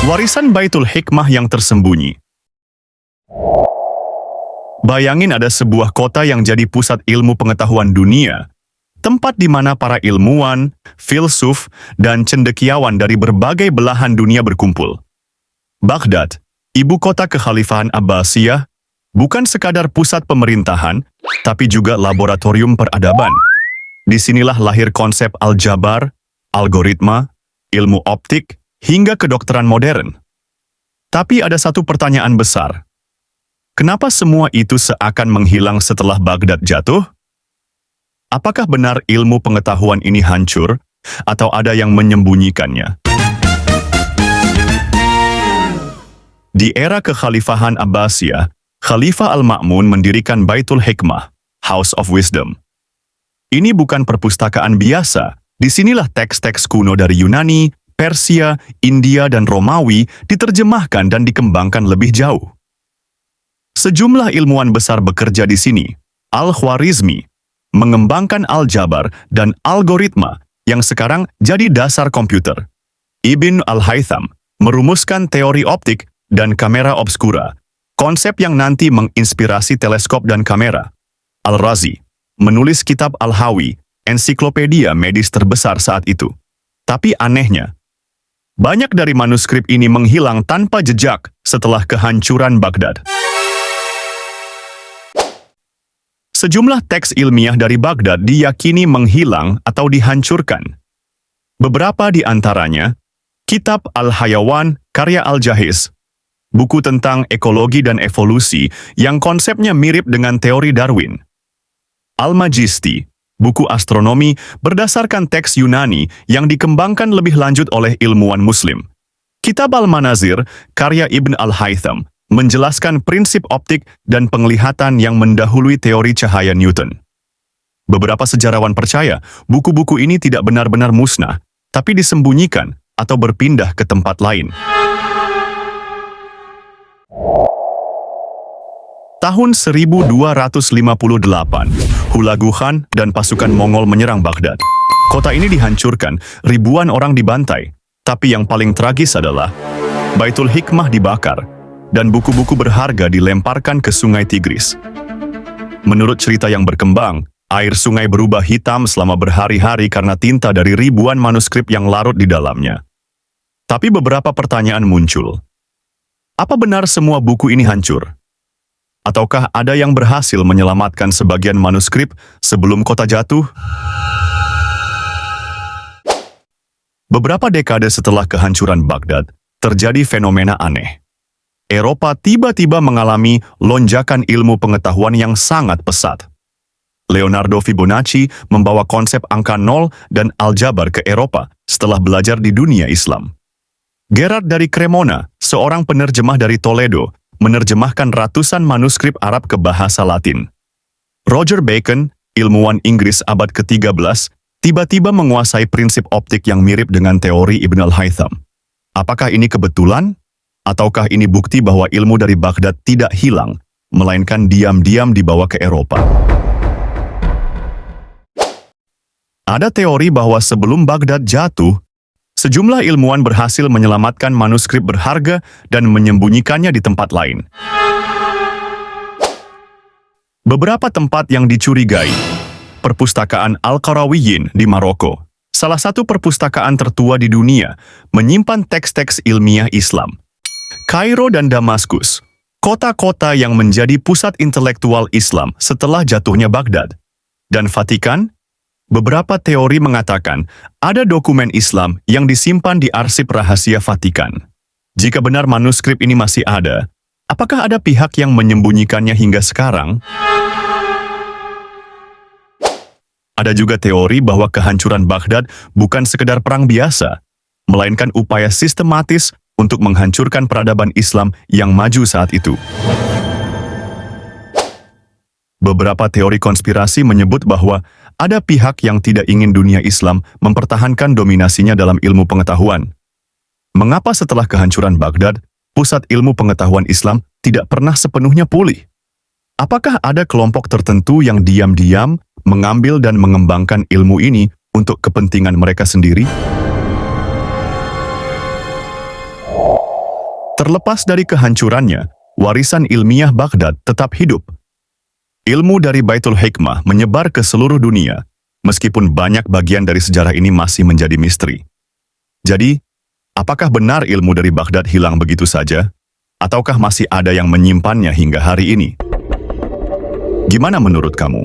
Warisan Baitul Hikmah yang tersembunyi. Bayangin ada sebuah kota yang jadi pusat ilmu pengetahuan dunia, tempat di mana para ilmuwan, filsuf, dan cendekiawan dari berbagai belahan dunia berkumpul. Baghdad, ibu kota kekhalifahan Abbasiyah, bukan sekadar pusat pemerintahan, tapi juga laboratorium peradaban. Disinilah lahir konsep aljabar, algoritma, ilmu optik, hingga kedokteran modern. Tapi ada satu pertanyaan besar. Kenapa semua itu seakan menghilang setelah Baghdad jatuh? Apakah benar ilmu pengetahuan ini hancur, atau ada yang menyembunyikannya? Di era kekhalifahan Abbasiyah, Khalifah Al-Ma'mun mendirikan Baitul Hikmah, House of Wisdom. Ini bukan perpustakaan biasa. Disinilah teks-teks kuno dari Yunani, Persia, India, dan Romawi diterjemahkan dan dikembangkan lebih jauh. Sejumlah ilmuwan besar bekerja di sini. Al-Khwarizmi mengembangkan aljabar dan algoritma yang sekarang jadi dasar komputer. Ibn Al-Haytham merumuskan teori optik dan kamera obskura, konsep yang nanti menginspirasi teleskop dan kamera. Al-Razi menulis kitab Al-Hawi, ensiklopedia medis terbesar saat itu. Tapi anehnya, banyak dari manuskrip ini menghilang tanpa jejak setelah kehancuran Baghdad. Sejumlah teks ilmiah dari Baghdad diyakini menghilang atau dihancurkan. Beberapa di antaranya, Kitab Al-Hayawan karya Al-Jahiz, buku tentang ekologi dan evolusi yang konsepnya mirip dengan teori Darwin. Al-Majisti, buku astronomi berdasarkan teks Yunani yang dikembangkan lebih lanjut oleh ilmuwan Muslim. Kitab Al-Manazir, karya Ibn Al-Haytham, menjelaskan prinsip optik dan penglihatan yang mendahului teori cahaya Newton. Beberapa sejarawan percaya buku-buku ini tidak benar-benar musnah, tapi disembunyikan atau berpindah ke tempat lain. Tahun 1258, Hulagu Khan dan pasukan Mongol menyerang Baghdad. Kota ini dihancurkan, ribuan orang dibantai. Tapi yang paling tragis adalah Baitul Hikmah dibakar dan buku-buku berharga dilemparkan ke Sungai Tigris. Menurut cerita yang berkembang, air sungai berubah hitam selama berhari-hari karena tinta dari ribuan manuskrip yang larut di dalamnya. Tapi beberapa pertanyaan muncul. Apa benar semua buku ini hancur? Ataukah ada yang berhasil menyelamatkan sebagian manuskrip sebelum kota jatuh? Beberapa dekade setelah kehancuran Baghdad, terjadi fenomena aneh. Eropa tiba-tiba mengalami lonjakan ilmu pengetahuan yang sangat pesat. Leonardo Fibonacci membawa konsep angka 0 dan aljabar ke Eropa setelah belajar di dunia Islam. Gerard dari Cremona, seorang penerjemah dari Toledo, menerjemahkan ratusan manuskrip Arab ke bahasa Latin. Roger Bacon, ilmuwan Inggris abad ke-13, tiba-tiba menguasai prinsip optik yang mirip dengan teori Ibn Al-Haytham. Apakah ini kebetulan? Ataukah ini bukti bahwa ilmu dari Baghdad tidak hilang, melainkan diam-diam dibawa ke Eropa? Ada teori bahwa sebelum Baghdad jatuh, sejumlah ilmuwan berhasil menyelamatkan manuskrip berharga dan menyembunyikannya di tempat lain. Beberapa tempat yang dicurigai. Perpustakaan Al-Qarawiyyin di Maroko, salah satu perpustakaan tertua di dunia, menyimpan teks-teks ilmiah Islam. Kairo dan Damaskus, kota-kota yang menjadi pusat intelektual Islam setelah jatuhnya Baghdad. Dan Vatikan, beberapa teori mengatakan ada dokumen Islam yang disimpan di arsip rahasia Vatikan. Jika benar manuskrip ini masih ada, apakah ada pihak yang menyembunyikannya hingga sekarang? Ada juga teori bahwa kehancuran Baghdad bukan sekedar perang biasa, melainkan upaya sistematis untuk menghancurkan peradaban Islam yang maju saat itu. Beberapa teori konspirasi menyebut bahwa ada pihak yang tidak ingin dunia Islam mempertahankan dominasinya dalam ilmu pengetahuan. Mengapa setelah kehancuran Baghdad, pusat ilmu pengetahuan Islam tidak pernah sepenuhnya pulih? Apakah ada kelompok tertentu yang diam-diam mengambil dan mengembangkan ilmu ini untuk kepentingan mereka sendiri? Terlepas dari kehancurannya, warisan ilmiah Baghdad tetap hidup. Ilmu dari Baitul Hikmah menyebar ke seluruh dunia, meskipun banyak bagian dari sejarah ini masih menjadi misteri. Jadi, apakah benar ilmu dari Baghdad hilang begitu saja? Ataukah masih ada yang menyimpannya hingga hari ini? Gimana menurut kamu?